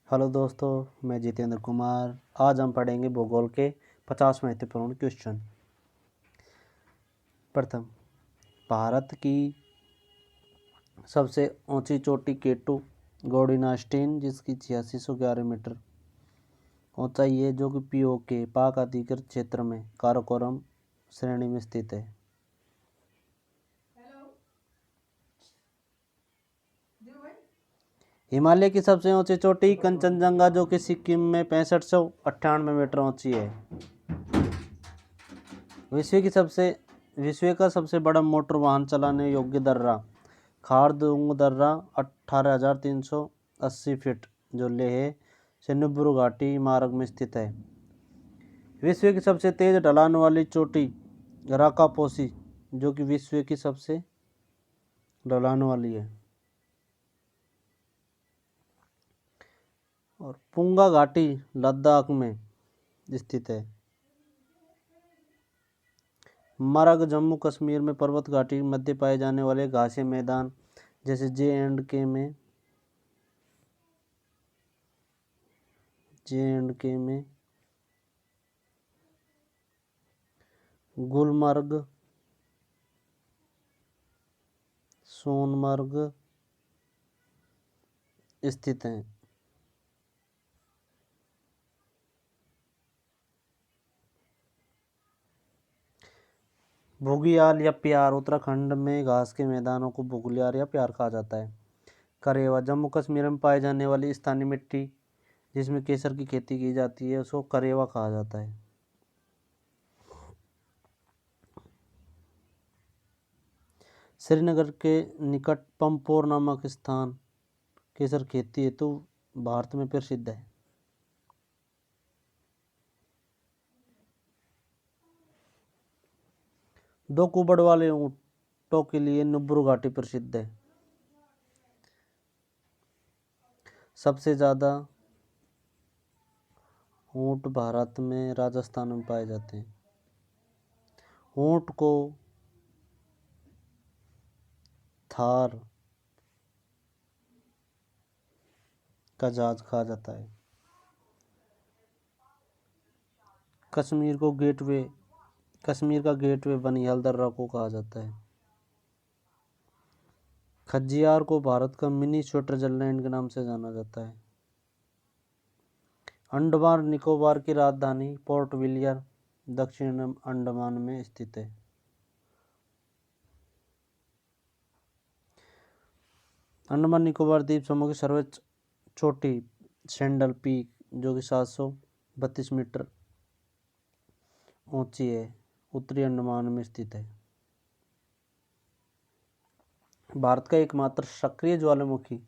Hello दोस्तों, मैं जितेंद्र कुमार। आज हम पढ़ेंगे भूगोल के 50 महत्वपूर्ण क्वेश्चन। प्रथम, भारत की सबसे ऊंची चोटी केटू गौड़ीनास्टेन, जिसकी 8611 मीटर ऊंचाई है, जो कि पीओके पाक अधिकृत क्षेत्र में काराकोरम श्रेणी में स्थित है। हिमालय की सबसे ऊंची चोटी कंचनजंगा, जो कि सिक्किम में 6598 मीटर ऊंची है। विश्व का सबसे बड़ा मोटर वाहन चलाने योग्य दर्रा खारदुंग दर्रा 18,380 फीट, जो लेह से नुब्रू घाटी मार्ग में स्थित है। विश्व की सबसे तेज ढलान वाली चोटी राकापोसी, जो कि विश्व की सबसे ढलान वाली है। और पुंगा घाटी लद्दाख में स्थित है। मरग जम्मू कश्मीर में पर्वत घाटी के मध्य पाए जाने वाले घासीय मैदान जैसे जे एंड के में गुलमर्ग, सोनमर्ग स्थित हैं। बुग्याल या प्यार, उत्तराखंड में घास के मैदानों को बुग्याल या प्यार कहा जाता है। करेवा, जम्मू कश्मीर में पाई जाने वाली स्थानीय मिट्टी जिसमें केसर की खेती की जाती है, उसको करेवा कहा जाता है। श्रीनगर के निकट पंपोर नामक स्थान केसर खेती हेतु भारत में प्रसिद्ध है। दो कुबड़ वाले ऊंटों के लिए नुब्रू घाटी प्रसिद्ध है। सबसे ज्यादा ऊंट भारत में राजस्थान में पाए जाते हैं। ऊंट को थार का जहाज कहा जाता है। कश्मीर का गेटवे बनिहाल दर्रा को कहा जाता है। खज्जियार को भारत का मिनी स्विट्जरलैंड के नाम से जाना जाता है। अंडमान निकोबार की राजधानी पोर्ट विलियर दक्षिण अंडमान में स्थित है। अंडमान निकोबार द्वीप समूह की सर्वोच्च चोटी सैंडल पीक, जो कि 732 मीटर ऊंची है, उत्तरी अंडमान में स्थित है। भारत का एकमात्र सक्रिय ज्वालामुखी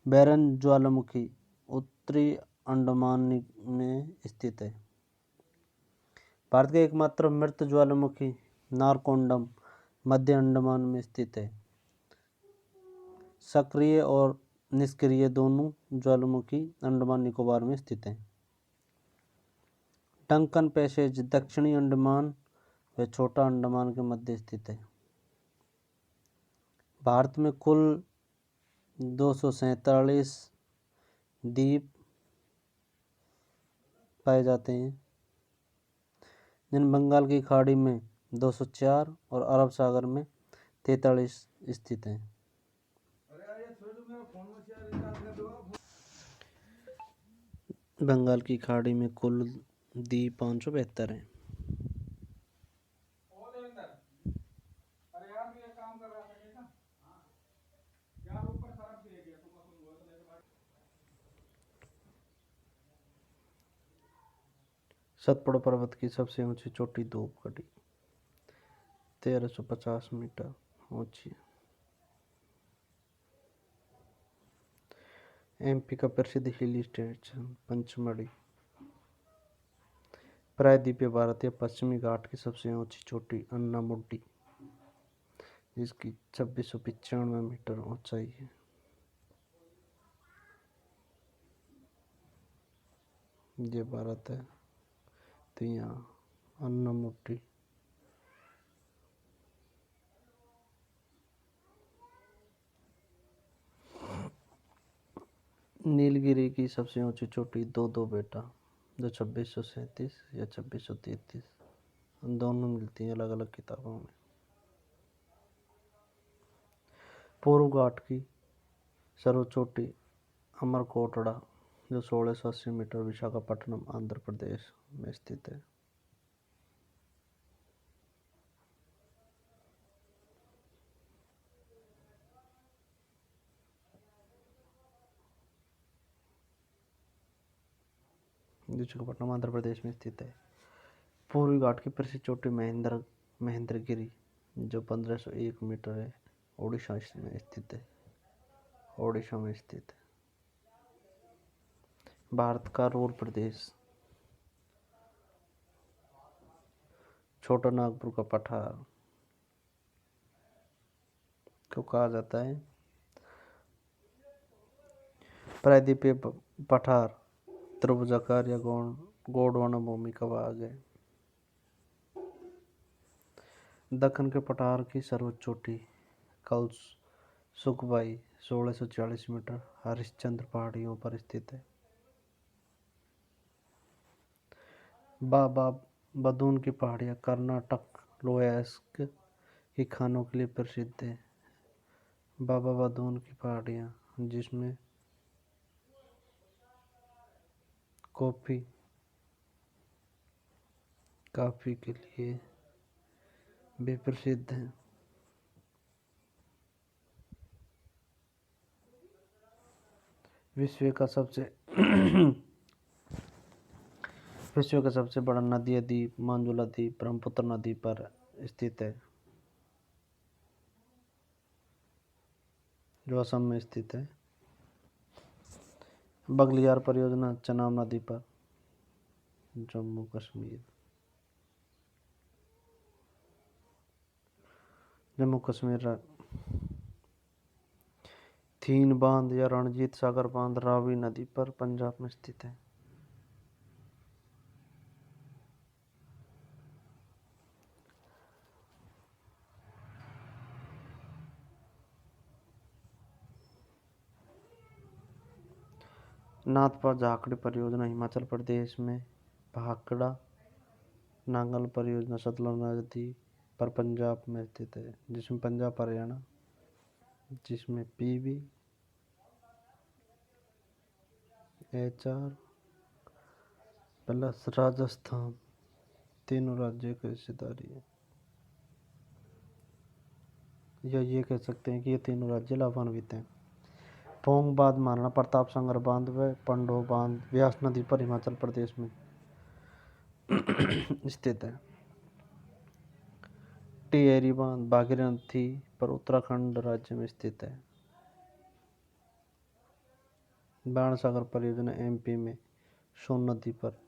बैरन ज्वालामुखी उत्तरी अंडमान में स्थित है। भारत का एकमात्र मृत ज्वालामुखी नारकोंडम मध्य अंडमान में स्थित है। सक्रिय और निष्क्रिय दोनों ज्वालामुखी अंडमान निकोबार में स्थित हैं। डंकन पैसेज दक्षिणी अंडमान व छोटा अंडमान के मध्य स्थित है। भारत में कुल 247 द्वीप पाए जाते हैं, जिन बंगाल की खाड़ी में 204 और अरब सागर में 43 स्थित हैं। बंगाल की खाड़ी में कुल द्वीप 572 हैं। सतपुड़ा पर्वत की सबसे ऊंची चोटी धूपगढ़ी 1350 मीटर ऊंची है। एमपी का प्रसिद्ध हिल स्टेशन पंचमढ़ी। प्रायद्वीपीय भारत या पश्चिमी घाट की सबसे ऊंची चोटी अन्नामुड्डी, जिसकी 2695 मीटर ऊंचाई है। ये भारत है, तो यहाँ अन्नामुड्डी। नीलगिरी की सबसे ऊंची चोटी दो दो बेटा, जो 2637 या 2633 दोनों मिलती हैं अलग अलग किताबों में। पूर्व घाट की सर्वोच्च चोटी अमरकोटड़ा, जो 1680 मीटर विशाखापट्टनम आंध्र प्रदेश में स्थित है। विशाखापट्टनम आंध्र प्रदेश में स्थित है। पूर्वी घाट की प्रसिद्ध चोटी महेंद्रगिरी, जो 1501 मीटर है, ओडिशा में स्थित है। ओडिशा में स्थित है। भारत का रूर प्रदेश, छोटा नागपुर का पठार को कहा जाता है। प्रायद्वीपीय पठार त्रिभुजाकार या गोंडवाना भूमि का भाग है। दक्कन के पठार की सर्वोच्च चोटी कलसुकबाई 1640 मीटर हरिश्चंद्र पहाड़ियों पर स्थित है। बाबा बदून की पहाड़ियाँ कर्नाटक लोयस्क की खानों के लिए प्रसिद्ध है। बाबा बदून की पहाड़ियाँ, जिसमें कॉफी के लिए भी प्रसिद्ध हैं। विश्व का सबसे बड़ा नदी द्वीप मांजुला द्वीप ब्रह्मपुत्र नदी पर स्थित है, जो असम में स्थित है। बगलियार परियोजना चनाब नदी पर, जम्मू कश्मीर। थीन बांध या रणजीत सागर बांध रावी नदी पर पंजाब में स्थित है। नाथपा झाकड़ी परियोजना हिमाचल प्रदेश में भाखड़ा नांगल परियोजना सतलुज नदी पर पंजाब में स्थित है, जिसमें पंजाब हरियाणा, जिसमें पीबी HR प्लस राजस्थान तीनों राज्यों की हिस्सेदारी है, या ये कह सकते हैं कि ये तीनों राज्य लाभान्वित हैं। पोंग बांध महाराणा प्रताप सागर बांध व पंडो बांध व्यास नदी पर हिमाचल प्रदेश में स्थित है। टिहरी बांध भागीरथी पर उत्तराखंड राज्य में स्थित है। बाणसागर परियोजना MP में सोन नदी पर।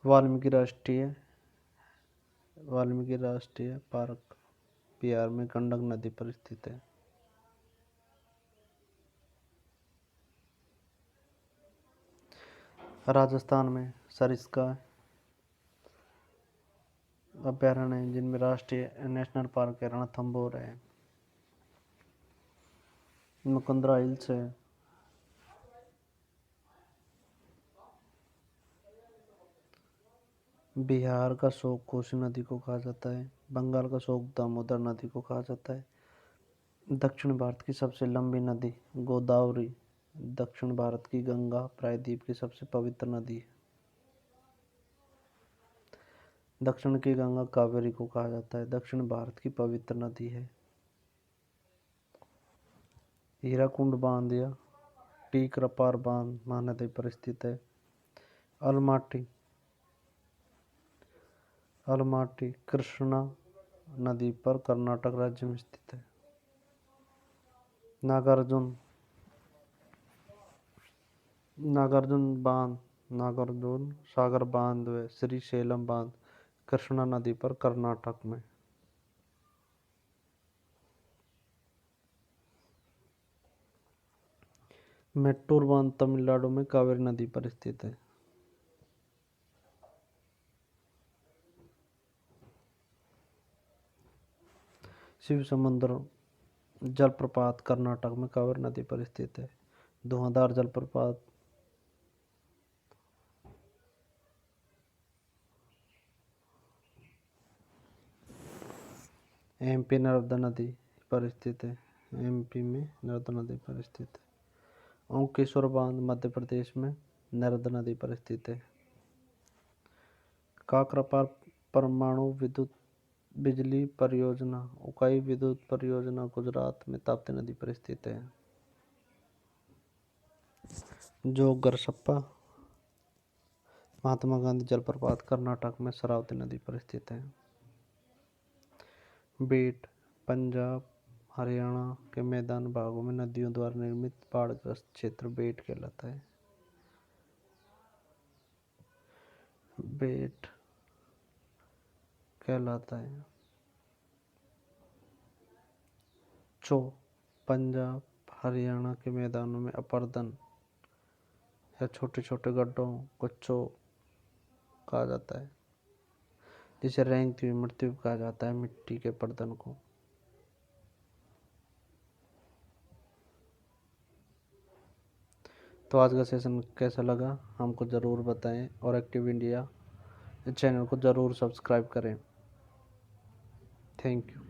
वाल्मीकि राष्ट्रीय पार्क बिहार में गंडक नदी पर स्थित है। राजस्थान में सरिस्का अभयारण्य है, जिनमें राष्ट्रीय नेशनल पार्क है रणथंभौर है, मुकुंदरा हिल्स है। बिहार का शोक कोसी नदी को कहा जाता है। बंगाल का शोक दामोदर नदी को कहा जाता है। दक्षिण भारत की सबसे लंबी नदी गोदावरी, दक्षिण भारत की गंगा प्रायद्वीप की सबसे पवित्र नदी है। दक्षिण की गंगा कावेरी को कहा जाता है, दक्षिण भारत की पवित्र नदी है। हीराकुंड बांध या टीकरपार बांध महानदी पर स्थित है। अलमाटी कृष्णा नदी पर कर्नाटक राज्य में स्थित है। नागार्जुन सागर बांध व श्रीशैलम बांध कृष्णा नदी पर कर्नाटक में। मेट्टूर बांध तमिलनाडु में कावेरी नदी पर स्थित है। शिव समुद्र जलप्रपात कर्नाटक में कावेरी नदी पर स्थित है। धुआंधार जलप्रपात एमपी नर्मदा नदी पर स्थित है। एमपी में नर्मदा नदी पर स्थित है। ओंकेश्वर बांध मध्य प्रदेश में नर्मदा नदी पर स्थित है। काकरापार परमाणु विद्युत बिजली परियोजना उकाई विद्युत परियोजना गुजरात में ताप्ती नदी पर स्थित है। जोगरसप्पा महात्मा गांधी जलप्रपात कर्नाटक में शरावती नदी पर स्थित है। बेट पंजाब हरियाणा के मैदान भागों में नदियों द्वारा निर्मित बाढ़ग्रस्त क्षेत्र बेट कहलाता है। बेट कहलाता है। चो पंजाब हरियाणा के मैदानों में अपर्दन या छोटे छोटे गड्ढों को चो कहा जाता है, जिसे रेंगती हुई मृत्यु कहा जाता है मिट्टी के पर्दन को। तो आज का सेशन कैसा लगा हमको ज़रूर बताएं और एक्टिव इंडिया चैनल को ज़रूर सब्सक्राइब करें। Thank you.